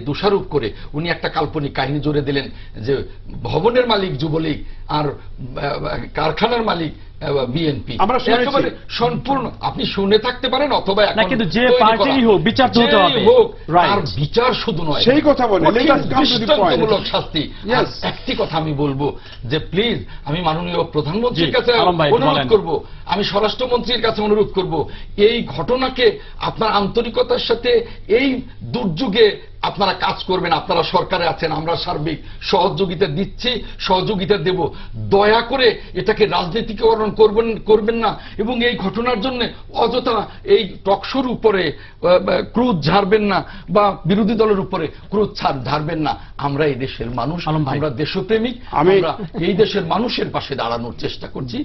দোষারোপ করে উনি একটা কাল্পনিক কাহিনী জুড়ে দিলেন যে ভবনের মালিক যুবলীগ আর কারখানার মালিক বিএনপি। আমরা একেবারে সম্পূর্ণ আপনি শুনে থাকতে পারেন অথবা না, কিন্তু যে পার্টিরই হোক বিচার তো হতে হবে, আর বিচার শুধু নয়, সেই কথা বলে দৃষ্টান্তমূলক শাস্তি। একটি কথা আমি বলবো যে প্লিজ আমি মাননীয় প্রধানমন্ত্রীর কাছে অনুরোধ করব, আমি স্বরাষ্ট্রমন্ত্রীর কাছে অনুরোধ করব, এই ঘটনাকে আপনার আন্তরিকতার সাথে এই দুর্যোগে আপনারা কাজ করবেন। আপনারা সরকারে আছেন, আমরা সার্বিক সহযোগিতা দিচ্ছি, সহযোগিতা দেব। দয়া করে এটাকে রাজনীতিকরণ করবেন না এবং এই ঘটনার জন্য অযথা এই টকশোর উপরে ক্রোধ ঝাড়বেন না বা বিরোধী দলের উপরে ক্রোধ ঝাড়বেন না। আমরা এই দেশের মানুষ, আমরা দেশপ্রেমিক, আমরা এই দেশের মানুষের পাশে দাঁড়ানোর চেষ্টা করছি।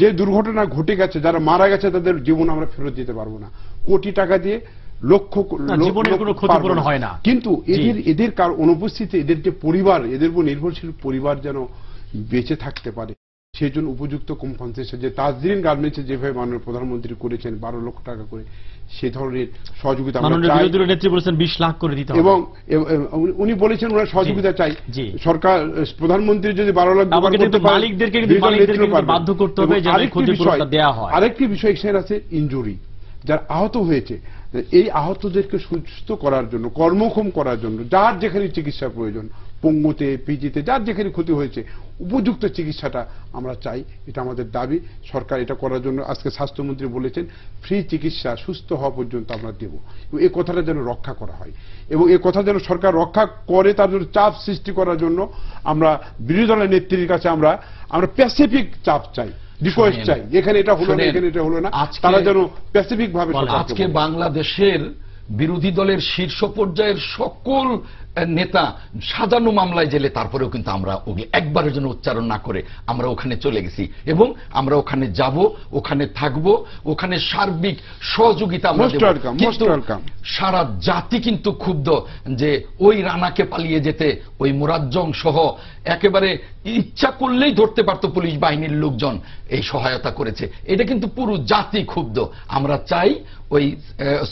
যে দুর্ঘটনা ঘটে গেছে, যারা মারা গেছে তাদের জীবন আমরা ফেরত দিতে পারবো না। কোটি টাকা দিয়ে লক্ষ জীবনের কোনো ক্ষতিপূরণ হয় না, কিন্তু এদের কার অনুপস্থিতি, এদের যে পরিবার, এদের উপর নির্ভরশীল পরিবার যেন বেঁচে থাকতে পারে সেই জন্য উপযুক্ত কম্পেনসেশন, যে তাজরিন গার্মেন্টসে যেভাবে মাননীয় প্রধানমন্ত্রী করেছেন 12 লক্ষ টাকা করে, সেই ধরনের সহযোগিতা বিরোধী নেত্রী বলেছেন 20 লাখ করে দিতে হবে, এবং উনি বলেছেন ওনার সহযোগিতা চাই। সরকার প্রধানমন্ত্রী যদি 12 লাখ মালিকদেরকে বাধ্য করতে হবে যে ক্ষতিপূরণটা দেওয়া হয়। আরেকটি বিষয় এখানে আছে ইনজুরি, যারা আহত হয়েছে, এই আহতদেরকে সুস্থ করার জন্য, কর্মক্ষম করার জন্য, যার যেখানে চিকিৎসার প্রয়োজন, পঙ্গুতে পিজিতে যার যেখানে ক্ষতি হয়েছে উপযুক্ত চিকিৎসাটা আমরা চাই, এটা আমাদের দাবি। সরকার এটা করার জন্য আজকে স্বাস্থ্যমন্ত্রী বলেছেন ফ্রি চিকিৎসা সুস্থ হওয়া পর্যন্ত আমরা দেব। এই কথাটা যেন রক্ষা করা হয় এবং এই কথা যেন সরকার রক্ষা করে, তার জন্য চাপ সৃষ্টি করার জন্য আমরা বিরোধী দলের নেত্রীর কাছে আমরা প্যাসিফিক চাপ চাই, রিকোয়েস্ট চাই। এখানে এটা হলো না, এখানে এটা হলো না, তারা যেন প্যাসিফিক ভাবে। আজকে বাংলাদেশের বিরোধী দলের শীর্ষ পর্যায়ের সকল নেতা সাজানো মামলায় জেলে, তারপরেও কিন্তু আমরা একবারের জন্য উচ্চারণ না করে আমরা ওখানে চলে গেছি এবং আমরা ওখানে যাব, ওখানে থাকব, ওখানে সার্বিক সহযোগিতা আমরা দেব। সারা জাতি কিন্তু ক্ষুব্ধ যে ওই রানাকে পালিয়ে যেতে ওই মোরাজ্জং সহ একেবারে ইচ্ছা করলেই ধরতে পারত পুলিশ বাহিনীর লোকজন এই সহায়তা করেছে। এটা কিন্তু পুরো জাতি ক্ষুব্ধ। আমরা চাই ওই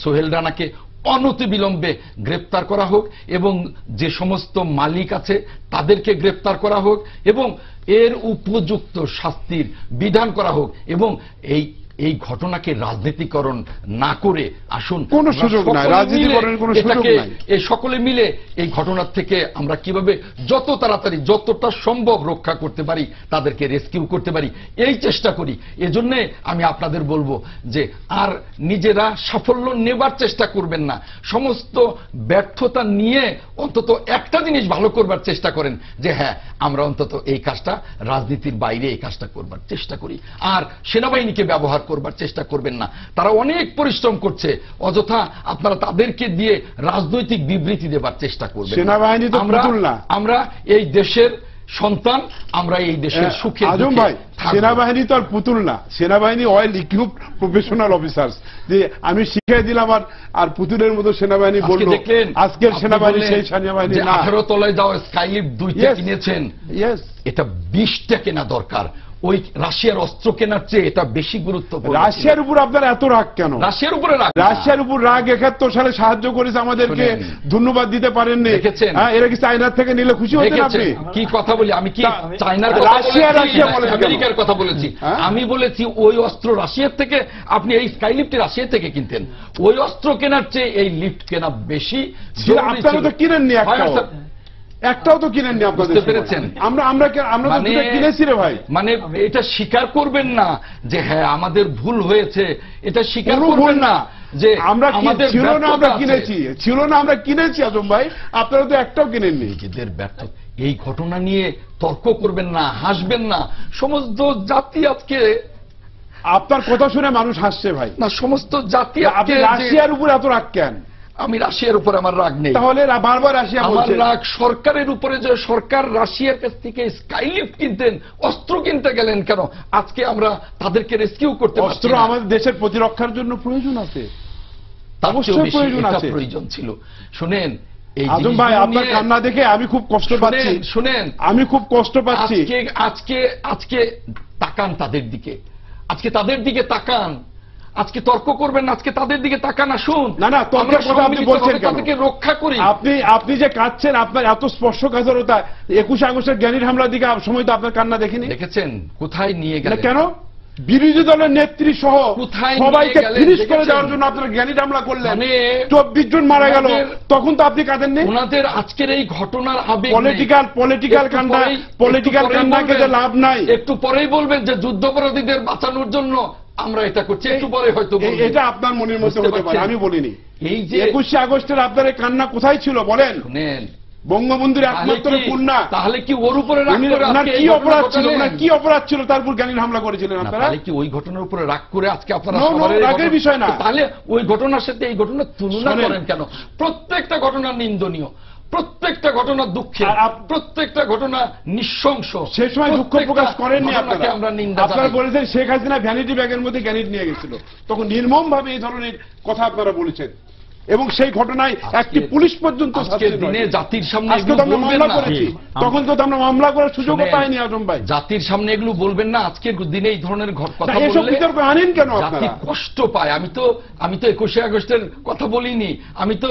সোহেল রানাকে অনতিবিলম্বে গ্রেপ্তার করা হোক এবং যে সমস্ত মালিক আছে তাদেরকে গ্রেপ্তার করা হোক এবং এর উপযুক্ত শাস্তির বিধান করা হোক এবং এই ঘটনাকে রাজনীতিকরণ না করে আসুন কোন সুযোগ নাই, রাজনীতিকরণের কোনো সুযোগ নাই। এই সকলে মিলে এই ঘটনার থেকে আমরা কিভাবে যত তাড়াতাড়ি যতটা সম্ভব রক্ষা করতে পারি, তাদেরকে রেস্কিউ করতে পারি, এই চেষ্টা করি। এজন্য আমি আপনাদের বলবো যে আর নিজেরা সাফল্য নেবার চেষ্টা করবেন না, সমস্ত ব্যর্থতা নিয়ে অন্তত একটা জিনিস ভালো করবার চেষ্টা করেন যে হ্যাঁ আমরা অন্তত এই কাজটা রাজনীতির বাইরে এই কাজটা করবার চেষ্টা করি। আর সেনাবাহিনীকে ব্যবহার করবার চেষ্টা করবেন না, তারা অনেক পরিশ্রম করছে, অযথা আপনারা তাদেরকে দিয়ে রাজনৈতিক বিবৃতি দেবার চেষ্টা করবেন। সেনাবাহিনী তো পুতুল না, আমরা এই দেশের সন্তান, আমরা এই দেশের সুখে। আজম ভাই, সেনাবাহিনী তো আর পুতুল না, সেনাবাহিনী ওয়েল ইকুইপড প্রফেশনাল অফিসার্স। যে আমি শিখিয়ে দিলাম আর পুতুলের মতো সেনাবাহিনী বলল, আজকের সেনাবাহিনী সেই সেনাবাহিনী না। 18 তলায় যাওয়া স্কাইলিফট 2টা কিনেছেন, এটা 20টা কেনা দরকার। ওই রাশিয়ার অস্ত্র কেনার চেয়ে এটা বেশি গুরুত্বপূর্ণ। রাশিয়ার উপর আপনার এত রাগ কেন? রাশিয়ার উপরে রাগ, রাশিয়ার উপর রাগ 71 সালে সাহায্য করেছে আমাদেরকে, ধন্যবাদ দিতে পারেননি। এরা কি চায়নার থেকে নিলে খুশি হতেন আপনি? কি কথা বলি আমি? কি চায়নার আমেরিকার কথা বলেছি? আমি বলেছি ওই অস্ত্র রাশিয়ার থেকে, আপনি এই স্কাই লিফট রাশিয়া থেকে কিনতেন, ওই অস্ত্র কেনার চেয়ে এই লিফট কেনা বেশি। আপনারা তো কিনেননি, একটাও তো কিনেননি আপনাদের, পেরেছেন? আমরা কিনেছি রে ভাই। মানে এটা স্বীকার করবেন না যে হ্যাঁ আমাদের ভুল হয়েছে, এটা স্বীকার করবেন না যে আমরা ছিল না, আমরা কিনেছি, ছিল না আমরা কিনেছি। আজম ভাই, আপনারা তো একটাও কিনেননি। নিজেদের ব্যর্থ এই ঘটনা নিয়ে তর্ক করবেন না, হাসবেন না। সমস্ত জাতি আজকে আপনার কথা শুনে মানুষ হাসছে ভাই। না, সমস্ত জাতি আপনি রাশিয়ার উপর এত রাগ কেন? আমি রাশিয়ার উপর আমার রাগ নেই। তাহলে বারবার রাশিয়া বলছে। আমার রাগ সরকারের উপরে, যে সরকার রাশিয়ার কাছ থেকে স্কাইলিফট কিনতেন, অস্ত্র কিনতে গেলেন কেন? আজকে আমরা তাদেরকে রেস্কিউ করতে পারছি না। অস্ত্র আমাদের দেশের প্রতিরক্ষার জন্য প্রয়োজন আছে, অবশ্যই প্রয়োজন আছে, প্রয়োজন ছিল। শুনেন আজম ভাই, আপনার কান্না দেখে আমি খুব কষ্ট পাচ্ছি। শুনেন, আমি খুব কষ্ট পাচ্ছি। আজকে তাকান তাদের দিকে, আজকে তাদের দিকে তাকান। আজকে তর্ক করবেন না, আজকে তাদের দিকে তাকান, আসুন। না না, তর্কের কথা আপনি বলছেন কেন? তাদেরকে রক্ষা করি। আপনি যে কাঁদছেন, আপনার এত স্পর্শকাতরতা, 21 আগস্টের জ্ঞানীর হামলার দিকে সময় তো আপনার কান্না দেখিনি। দেখেছেন কোথায় নিয়ে গেলেন? কেন বিরোধী দলের নেত্রী সহ কোথায় সবাইকে নিয়ে গেলেন? ফিনিশ করে দেখেছেন? দেওয়ার জন্য আপনারা জ্ঞানী হামলা করলেন, মানে 24 জন মারা গেল, তখন তো আপনি কাঁদেননি। ওনাদের আজকের এই ঘটনার আবেগ পলিটিক্যাল কান্না, পলিটিক্যাল কান্না কেটে লাভ নাই। একটু পরেই বলবেন যে যুদ্ধাপরাধীদের বাঁচানোর জন্য আমরা এটা করছি, একটু পরে হয়তো বলবেন। এটা আপনার মনের মধ্যে হতে পারে, আমি বলিনি। এই যে 21 আগস্টের আপনার এই কান্না কোথায় ছিল বলেন? শুনেন, বঙ্গবন্ধুর একমাত্র কন্যা, তাহলে কি ওর উপরে রাগ করে ওনার আজকে কি এই অপরাধ ঘটনা ছিল? ঘটালেন? ওনার কি অপরাধ ছিল তারপর জ্ঞানীর হামলা করেছিলেন না, আপনারা? তাহলে কি ওই ঘটনার উপরে রাগ করে আজকে আপনারা No, no, সবার এই রাগের ঘটনা- বিষয় না। তাহলে ওই ঘটনার সাথে এই ঘটনার তুলনা শোনেন। করেন কেন? প্রত্যেকটা ঘটনা নিন্দনীয়, প্রত্যেকটা ঘটনা দুঃখের, আর প্রত্যেকটা ঘটনা নৃশংস। সে সময় দুঃখ প্রকাশ করেননি ঘটনাকে আপনারা। আমরা নিন্দা আপনারা জানাই। বলেছেন শেখ হাসিনা ভ্যানিটি ব্যাগের মধ্যে গ্যানিট নিয়ে গেছিল, তখন নির্মম ভাবে এই ধরনের কথা আপনারা বলেছেন, এবং সেই ঘটনায় একটি পুলিশ পর্যন্ত আজকের দিনে জাতির সামনে আজকে তো আমরা এগুলো বলবেন মামলা না। করেছি, তখন তো আমরা মামলা করার সুযোগও শুনেন, পাইনি আজম ভাই। জাতির সামনে এগুলো বলবেন না। আজকের দিনে এই ধরনের কথা এসব বললে বিতর্ক আনেন কেন জাতি আপনারা? কষ্ট পায়। আমি তো 21 আগস্টের কথা বলিনি, আমি তো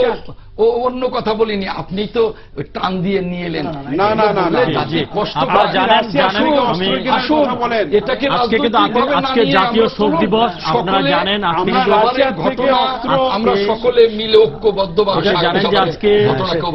অন্য কথা বলিনি। আপনি তো টান দিয়ে নিয়ে এলেন। না, না, না, না, জাতি কষ্ট আপনারা পায়। জানেন, আসুন, কথা বলেন। এটাকে আজকে কিন্তু রাজনৈতিকভাবে না আজকে নিয়ে জাতীয় আমরা শোক দিবস, আপনারা সকলে জানেন, আজকে আমরা কিন্তু রাশিয়ার থেকে ঘটনা অস্ত্র- আমরা সকলে মিলে ঐক্যবদ্ধভাবে আপনারা জানেন যে আজকে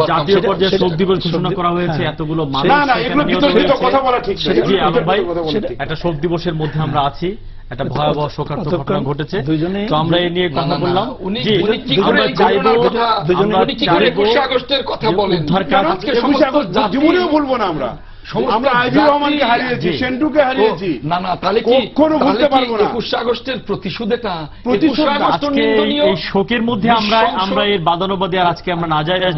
জাতীয় পর্যায়ে শোক দিবস ঘোষণা করা হয়েছে, এতগুলো মানুষ না, না, সেখানে এগুলো নিহত বিতর্কিত হয়েছে। কথা বলা ঠিক নয়। জি, আলম ভাই, কথা বলা ঠিক। একটা শোক দিবসের মধ্যে আমরা আছি, একটা ভয়াবহ শোকার্ত ঘটনা ঘটেছে, তো আমরা এই নিয়ে কথা বললাম। জি, উনি কি করে আমরা এই চাইবো, ঘটনার কথা, আমরা উনি কি করে চাইবো 21 আগস্টের কথা যে বলেন? উদ্ধার কাজ আজকে 21 সমস্ত আগস্ট জাতি- জীবনেও বলবো না আমরা। সমস্ত আমরা আইভি জাতি- রহমানকে হারিয়েছি, জি। সেন্টুকে হারিয়েছি। না না, তাহলে কি কখনো ভুলতে পারবো না। 21 আগস্টের প্রতিশোধ এটা? প্রতিশোধ 21 আগস্ট আজকে নিন্দনীয়, এই শোকের মধ্যে আমরা নৃশংস। এর বাদানুবাদী আর আজকে আমরা না যাই।